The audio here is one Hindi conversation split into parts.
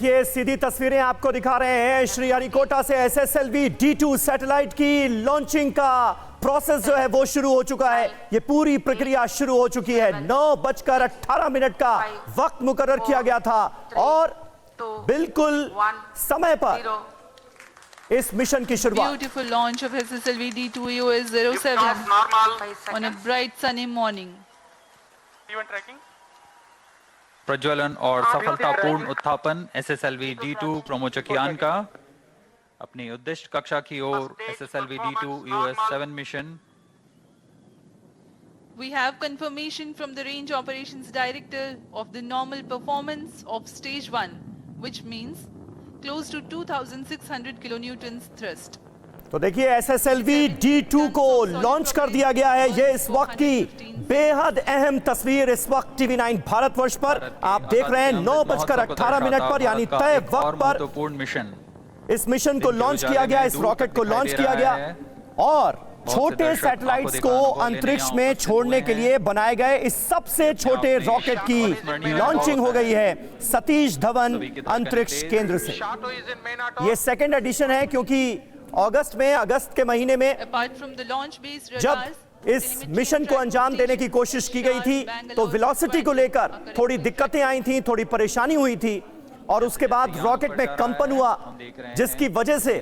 ये सीधी तस्वीरें आपको दिखा रहे हैं श्रीहरिकोटा से SSLV D2 सैटेलाइट की लॉन्चिंग का प्रोसेस जो है वो शुरू हो चुका है। ये पूरी प्रक्रिया शुरू हो चुकी है। 9:18 का वक्त मुकर्रर किया गया था और बिल्कुल समय पर इस मिशन की शुरुआत। Beautiful launch of SSLV D2 EOS-07 on a bright sunny morning. प्रज्वलन और सफलतापूर्ण उत्थापन SSLV D2 प्रोमोचकियान का अपनी उद्दिष्ट कक्षा की ओर SSLV D2 EOS-7 mission. We have confirmation from the Range Operations Director of the normal performance of Stage 1, which means close to 2,600 kilonewtons thrust. तो देखिए SSLV D2 को लॉन्च कर दिया गया है। ये इस वक्त की बेहद अहम तस्वीर इस वक्त TV9 भारतवर्ष पर आप देख रहे हैं। 9:18 पर यानी तय वक्त पर मिशन इस मिशन को लॉन्च किया गया, इस रॉकेट को लॉन्च किया गया और छोटे सैटेलाइट्स को अंतरिक्ष में छोड़ने के लिए बनाए गए इस सबसे छोटे रॉकेट की लॉन्चिंग हो गई है सतीश धवन अंतरिक्ष केंद्र से। ये सेकंड एडिशन है क्योंकि अगस्त के महीने में जब इस मिशन को अंजाम देने की कोशिश की गई थी तो वेलोसिटी को लेकर थोड़ी दिक्कतें आई थी, थोड़ी परेशानी हुई थी और उसके बाद रॉकेट में कंपन हुआ जिसकी वजह से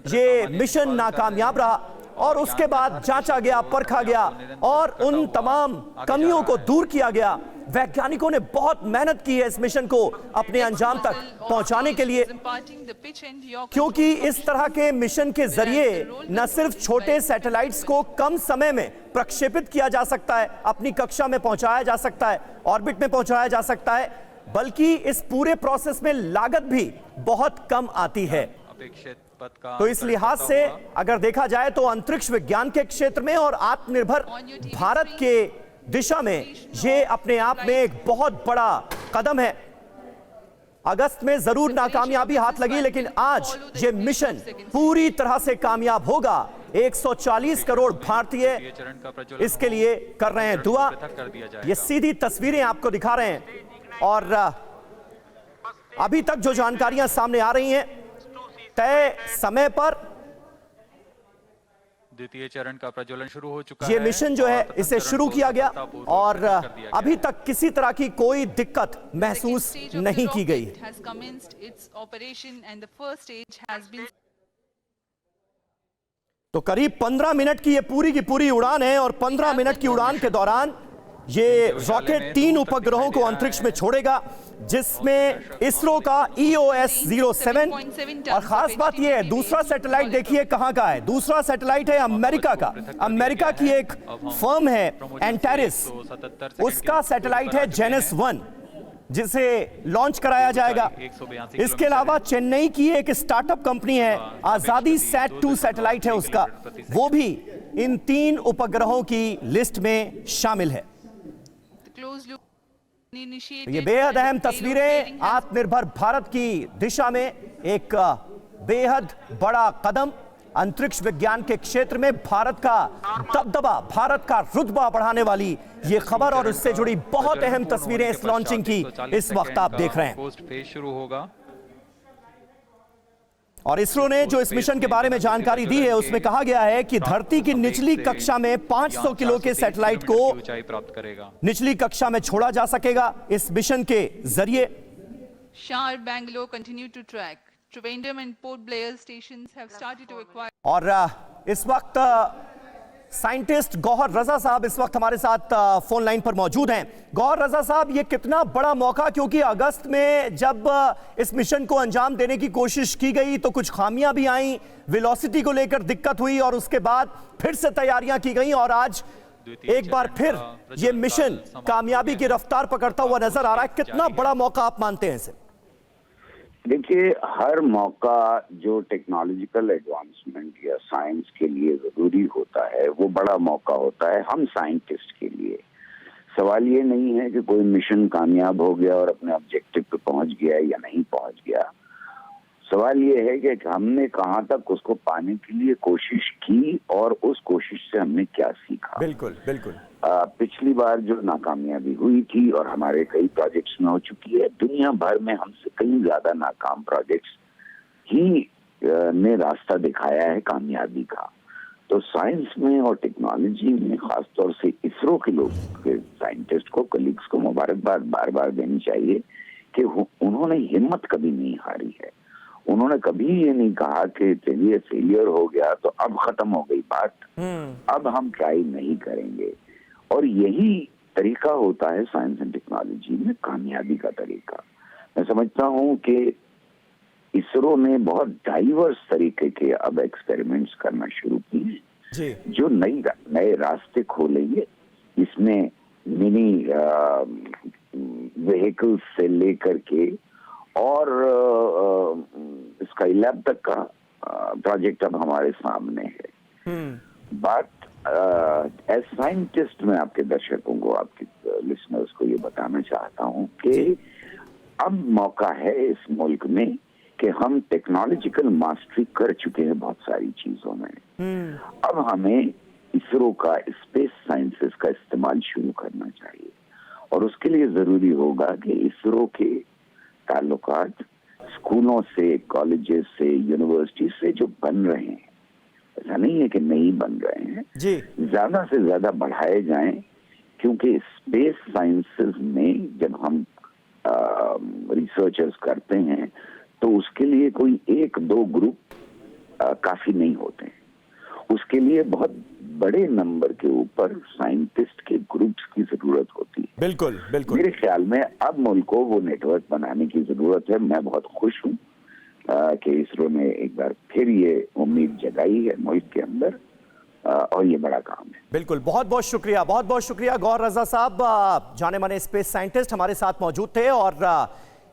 ये मिशन नाकामयाब रहा और उसके बाद जांचा गया, परखा गया और उन तमाम कमियों को दूर किया गया। वैज्ञानिकों ने बहुत मेहनत की है इस मिशन को अपने अंजाम तक पहुंचाने के लिए, क्योंकि इस तरह के मिशन के जरिए न सिर्फ छोटे सैटेलाइट्स को कम समय में प्रक्षेपित किया जा सकता है, अपनी कक्षा में पहुंचाया जा सकता है, ऑर्बिट में पहुंचाया जा सकता है, बल्कि इस पूरे प्रोसेस में लागत भी बहुत कम आती है। तो इस लिहाज से अगर देखा जाए तो अंतरिक्ष विज्ञान के क्षेत्र में और आत्मनिर्भर भारत के दिशा में ये अपने आप में एक बहुत बड़ा कदम है। अगस्त में जरूर नाकामयाबी हाथ लगी लेकिन आज ये मिशन पूरी तरह से कामयाब होगा। 140 करोड़ भारतीय इसके लिए कर रहे हैं दुआ। ये सीधी तस्वीरें आपको दिखा रहे हैं और अभी तक जो जानकारियां सामने आ रही हैं तय समय पर द्वितीय चरण का प्रज्वलन शुरू हो चुका है। ये मिशन जो है इसे शुरू किया गया और अभी तक किसी तरह की कोई दिक्कत महसूस नहीं की गई। तो करीब 15 मिनट की ये पूरी उड़ान है और 15 मिनट की उड़ान के दौरान ये रॉकेट 3 उपग्रहों को अंतरिक्ष में छोड़ेगा जिसमें इसरो का EOS-07 और खास बात यह है दूसरा सैटेलाइट देखिए कहां का है। दूसरा सैटेलाइट है अमेरिका का। अमेरिका की एक फर्म है एंटेरिस, उसका सैटेलाइट है जेनेस 1 जिसे लॉन्च कराया जाएगा। इसके अलावा चेन्नई की एक स्टार्टअप कंपनी है आजादी सैट 2 सैटेलाइट है उसका, वो भी इन 3 उपग्रहों की लिस्ट में शामिल है। ये बेहद अहम तस्वीरें आत्मनिर्भर भारत की दिशा में एक बेहद बड़ा कदम अंतरिक्ष विज्ञान के क्षेत्र में भारत का दबदबा, भारत का रुतबा बढ़ाने वाली ये खबर और इससे जुड़ी बहुत अहम तस्वीरें इस लॉन्चिंग की इस वक्त आप देख रहे हैं। शुरू होगा और इसरो ने जो इस मिशन के बारे में जानकारी दी है उसमें कहा गया है कि धरती की निचली कक्षा में 500 किलो के सैटेलाइट को प्राप्त करेगा, निचली कक्षा में छोड़ा जा सकेगा इस मिशन के जरिए। Shar Bangalore continue to track. Trivandrum and Port Blair stations have started to acquire. और इस वक्त साइंटिस्ट गौहर रजा साहब इस वक्त हमारे साथ फोन लाइन पर मौजूद हैं। गौहर रजा साहब, ये कितना बड़ा मौका, क्योंकि अगस्त में जब इस मिशन को अंजाम देने की कोशिश की गई तो कुछ खामियां भी आई, वेलोसिटी को लेकर दिक्कत हुई और उसके बाद फिर से तैयारियां की गई और आज एक बार फिर ये मिशन कामयाबी की रफ्तार पकड़ता हुआ नजर आ रहा है। कितना बड़ा मौका आप मानते हैं इसे? देखिए, हर मौका जो टेक्नोलॉजिकल एडवांसमेंट या साइंस के लिए जरूरी होता है वो बड़ा मौका होता है हम साइंटिस्ट के लिए। सवाल ये नहीं है कि कोई मिशन कामयाब हो गया और अपने ऑब्जेक्टिव पे पहुंच गया या नहीं पहुंच गया। सवाल ये है कि हमने कहाँ तक उसको पाने के लिए कोशिश की और उस कोशिश से हमने क्या सीखा। बिल्कुल बिल्कुल। पिछली बार जो नाकामयाबी हुई थी और हमारे कई प्रोजेक्ट्स में हो चुकी है, दुनिया भर में हमसे कहीं ज्यादा नाकाम प्रोजेक्ट्स ही ने रास्ता दिखाया है कामयाबी का। तो साइंस में और टेक्नोलॉजी में खासतौर से इसरो के लोग, के साइंटिस्ट को, कलीग्स को मुबारकबाद बार बार देनी चाहिए कि उन्होंने हिम्मत कभी नहीं हारी है। उन्होंने कभी ये नहीं कहा कि चलिए फेलियर हो गया तो अब खत्म हो गई बात, अब हम ट्राई नहीं करेंगे। और यही तरीका होता है साइंस एंड टेक्नोलॉजी में कामयाबी का तरीका। मैं समझता हूँ कि इसरो ने बहुत डाइवर्स तरीके के अब एक्सपेरिमेंट्स करना शुरू किए जी। जो नए रास्ते खोलेंगे। इसमें मिनी व्हीकल्स से लेकर के और स्काईलैब तक का प्रोजेक्ट अब हमारे सामने है। बट एज साइंटिस्ट मैं आपके दर्शकों को, आपके लिसनर्स को ये बताना चाहता हूँ कि अब मौका है इस मुल्क में कि हम टेक्नोलॉजिकल मास्टरी कर चुके हैं बहुत सारी चीजों में। अब हमें इसरो का स्पेस साइंसेस का इस्तेमाल शुरू करना चाहिए और उसके लिए जरूरी होगा कि इसरो के ताल्लुकात स्कूलों से, कॉलेजेस से, यूनिवर्सिटी से जो बन रहे हैं, ऐसा नहीं है कि नहीं बन रहे हैं जी, ज्यादा से ज्यादा बढ़ाए जाएं, क्योंकि स्पेस साइंसेस में जब हम रिसर्चर्स करते हैं तो उसके लिए कोई एक दो ग्रुप काफी नहीं होते हैं। उसके लिए बहुत बड़े नंबर के ऊपर साइंटिस्ट के ग्रुप्स की जरूरत होती है। बिल्कुल बिल्कुल। मेरे ख्याल में अब मुल्क को वो नेटवर्क बनाने की जरूरत है। मैं बहुत खुश हूँ कि इसरो ने एक बार फिर ये उम्मीद जगाई है मुल्क के अंदर और ये बड़ा काम है। बिल्कुल, बहुत बहुत शुक्रिया, बहुत बहुत शुक्रिया गौर रजा साहब, जाने माने स्पेस साइंटिस्ट हमारे साथ मौजूद थे। और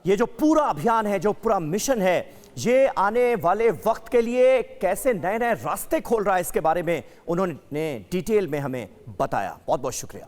ये जो पूरा अभियान है, जो पूरा मिशन है, ये आने वाले वक्त के लिए कैसे नए नए रास्ते खोल रहा है, इसके बारे में उन्होंने डिटेल में हमें बताया। बहुत बहुत शुक्रिया।